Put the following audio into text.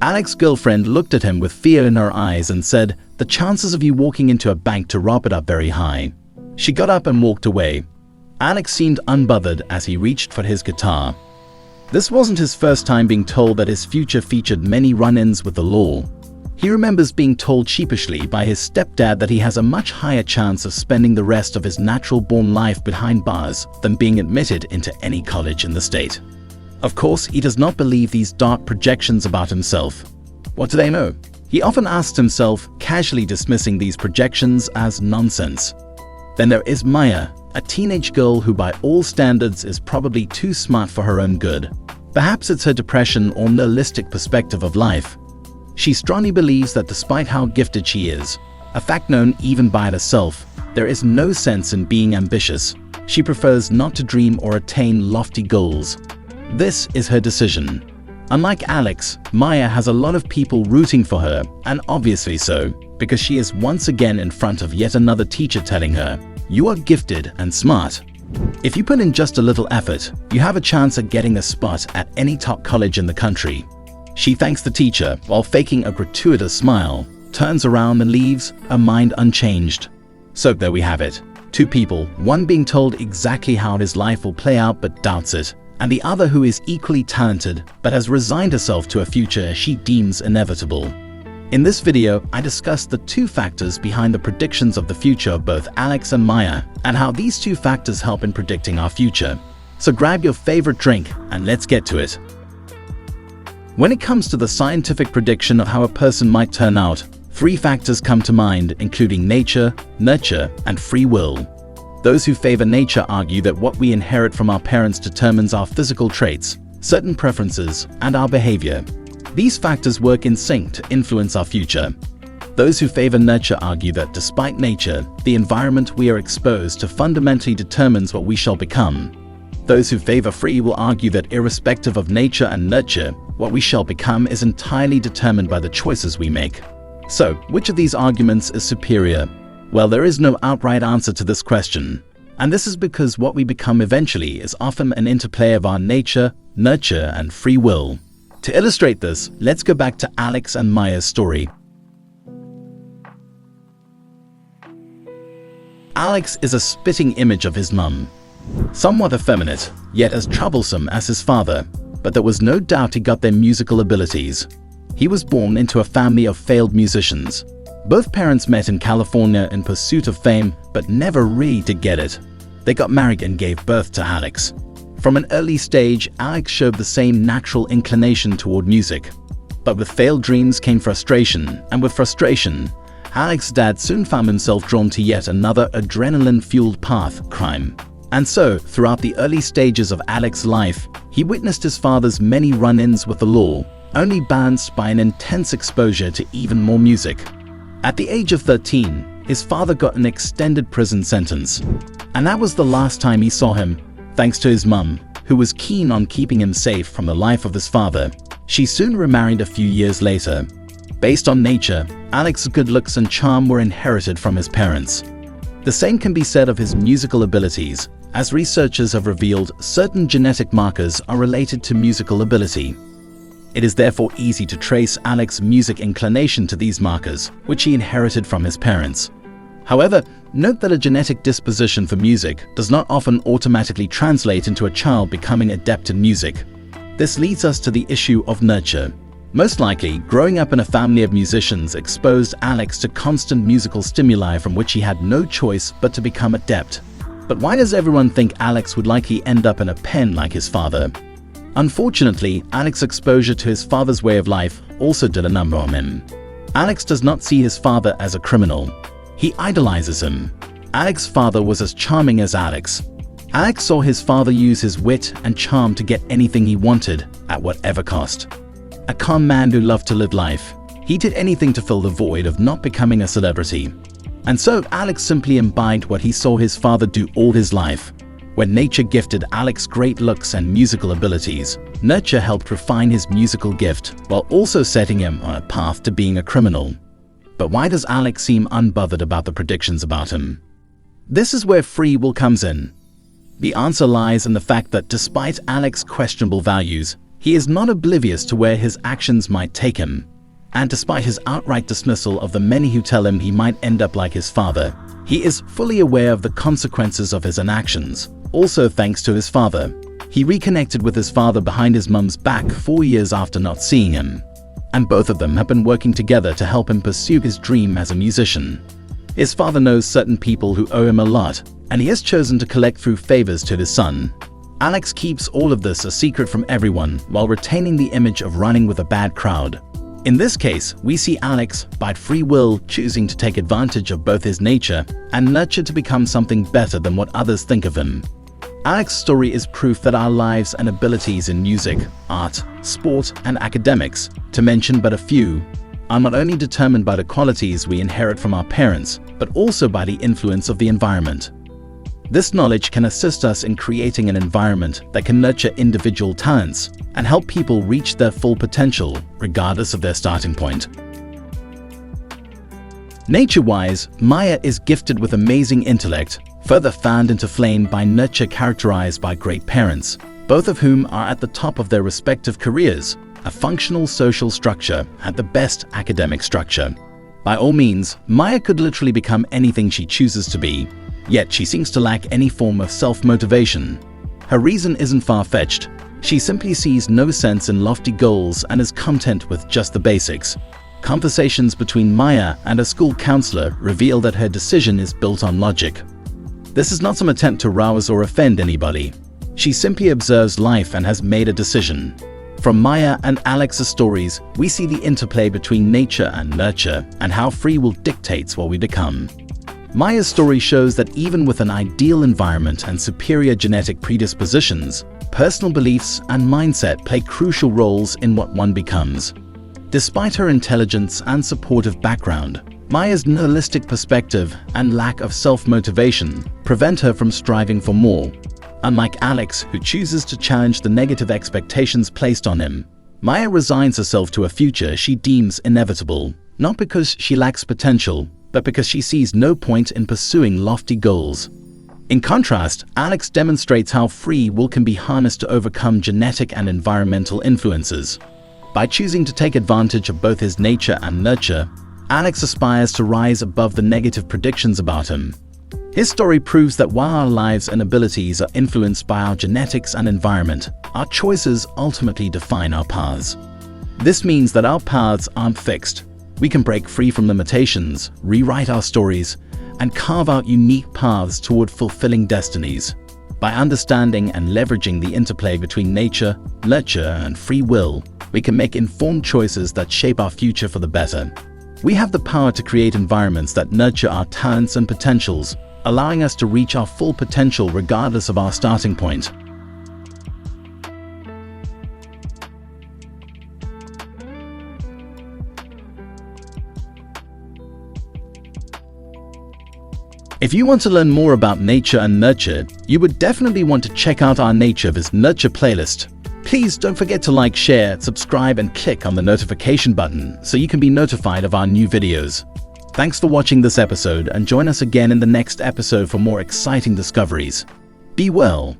Alex's girlfriend looked at him with fear in her eyes and said, "The chances of you walking into a bank to rob it are very high." She got up and walked away. Alex seemed unbothered as he reached for his guitar. This wasn't his first time being told that his future featured many run-ins with the law. He remembers being told sheepishly by his stepdad that he has a much higher chance of spending the rest of his natural-born life behind bars than being admitted into any college in the state. Of course, he does not believe these dark projections about himself. What do they know? He often asks himself, casually dismissing these projections as nonsense. Then there is Maya, a teenage girl who by all standards is probably too smart for her own good. Perhaps it's her depression or nihilistic perspective of life. She strongly believes that despite how gifted she is, a fact known even by herself, there is no sense in being ambitious. She prefers not to dream or attain lofty goals. This is her decision. Unlike Alex, Maya has a lot of people rooting for her, and obviously so, because she is once again in front of yet another teacher telling her, "You are gifted and smart. If you put in just a little effort, you have a chance at getting a spot at any top college in the country." She thanks the teacher while faking a gratuitous smile, turns around and leaves, her mind unchanged. So there we have it. Two people, one being told exactly how his life will play out but doubts it, and the other who is equally talented but has resigned herself to a future she deems inevitable. In this video, I discussed the two factors behind the predictions of the future of both Alex and Maya, and how these two factors help in predicting our future. So grab your favorite drink and let's get to it. When it comes to the scientific prediction of how a person might turn out, three factors come to mind, including nature, nurture, and free will. Those who favor nature argue that what we inherit from our parents determines our physical traits, certain preferences, and our behavior. These factors work in sync to influence our future. Those who favor nurture argue that despite nature, the environment we are exposed to fundamentally determines what we shall become. Those who favor free will argue that irrespective of nature and nurture, what we shall become is entirely determined by the choices we make. So, which of these arguments is superior? Well, there is no outright answer to this question. And this is because what we become eventually is often an interplay of our nature, nurture, and free will. To illustrate this, let's go back to Alex and Maya's story. Alex is a spitting image of his mum. Somewhat effeminate, yet as troublesome as his father, but there was no doubt he got their musical abilities. He was born into a family of failed musicians. Both parents met in California in pursuit of fame, but never really did get it. They got married and gave birth to Alex. From an early stage, Alex showed the same natural inclination toward music. But with failed dreams came frustration, and with frustration, Alex's dad soon found himself drawn to yet another adrenaline-fueled path, crime. And so, throughout the early stages of Alex's life, he witnessed his father's many run-ins with the law, only balanced by an intense exposure to even more music. At the age of 13, his father got an extended prison sentence. And that was the last time he saw him, thanks to his mum, who was keen on keeping him safe from the life of his father. She soon remarried a few years later. Based on nature, Alex's good looks and charm were inherited from his parents. The same can be said of his musical abilities, as researchers have revealed certain genetic markers are related to musical ability. It is therefore easy to trace Alex's music inclination to these markers, which he inherited from his parents. However, note that a genetic disposition for music does not often automatically translate into a child becoming adept in music. This leads us to the issue of nurture. Most likely, growing up in a family of musicians exposed Alex to constant musical stimuli from which he had no choice but to become adept. But why does everyone think Alex would likely end up in a pen like his father? Unfortunately, Alex's exposure to his father's way of life also did a number on him. Alex does not see his father as a criminal. He idolizes him. Alex's father was as charming as Alex. Alex saw his father use his wit and charm to get anything he wanted, at whatever cost. A calm man who loved to live life. He did anything to fill the void of not becoming a celebrity. And so Alex simply imbibed what he saw his father do all his life. When nature gifted Alex great looks and musical abilities, nurture helped refine his musical gift while also setting him on a path to being a criminal. But why does Alex seem unbothered about the predictions about him? This is where free will comes in. The answer lies in the fact that despite Alex's questionable values, He is not oblivious to where his actions might take him. And despite his outright dismissal of the many who tell him he might end up like his father, he is fully aware of the consequences of his inactions. Also thanks to his father, he reconnected with his father behind his mum's back 4 years after not seeing him. And both of them have been working together to help him pursue his dream as a musician. His father knows certain people who owe him a lot, and he has chosen to collect through favors to his son. Alex keeps all of this a secret from everyone while retaining the image of running with a bad crowd. In this case, we see Alex, by free will, choosing to take advantage of both his nature and nurture to become something better than what others think of him. Alex's story is proof that our lives and abilities in music, art, sport, and academics, to mention but a few, are not only determined by the qualities we inherit from our parents, but also by the influence of the environment. This knowledge can assist us in creating an environment that can nurture individual talents and help people reach their full potential, regardless of their starting point. Nature-wise, Maya is gifted with amazing intellect, further fanned into flame by nurture characterized by great parents, both of whom are at the top of their respective careers, a functional social structure at the best academic structure. By all means, Maya could literally become anything she chooses to be, yet she seems to lack any form of self-motivation. Her reason isn't far-fetched. She simply sees no sense in lofty goals and is content with just the basics. Conversations between Maya and a school counselor reveal that her decision is built on logic. This is not some attempt to rouse or offend anybody. She simply observes life and has made a decision. From Maya and Alex's stories, we see the interplay between nature and nurture and how free will dictates what we become. Maya's story shows that even with an ideal environment and superior genetic predispositions, personal beliefs and mindset play crucial roles in what one becomes. Despite her intelligence and supportive background, Maya's nihilistic perspective and lack of self-motivation prevent her from striving for more. Unlike Alex, who chooses to challenge the negative expectations placed on him, Maya resigns herself to a future she deems inevitable, not because she lacks potential, but because she sees no point in pursuing lofty goals. In contrast, Alex demonstrates how free will can be harnessed to overcome genetic and environmental influences. By choosing to take advantage of both his nature and nurture, Alex aspires to rise above the negative predictions about him. His story proves that while our lives and abilities are influenced by our genetics and environment, our choices ultimately define our paths. This means that our paths aren't fixed. We can break free from limitations, rewrite our stories, and carve out unique paths toward fulfilling destinies. By understanding and leveraging the interplay between nature, nurture, and free will, we can make informed choices that shape our future for the better. We have the power to create environments that nurture our talents and potentials, allowing us to reach our full potential regardless of our starting point. If you want to learn more about nature and nurture, you would definitely want to check out our Nature vs. Nurture playlist. Please don't forget to like, share, subscribe, and click on the notification button so you can be notified of our new videos. Thanks for watching this episode, and join us again in the next episode for more exciting discoveries. Be well.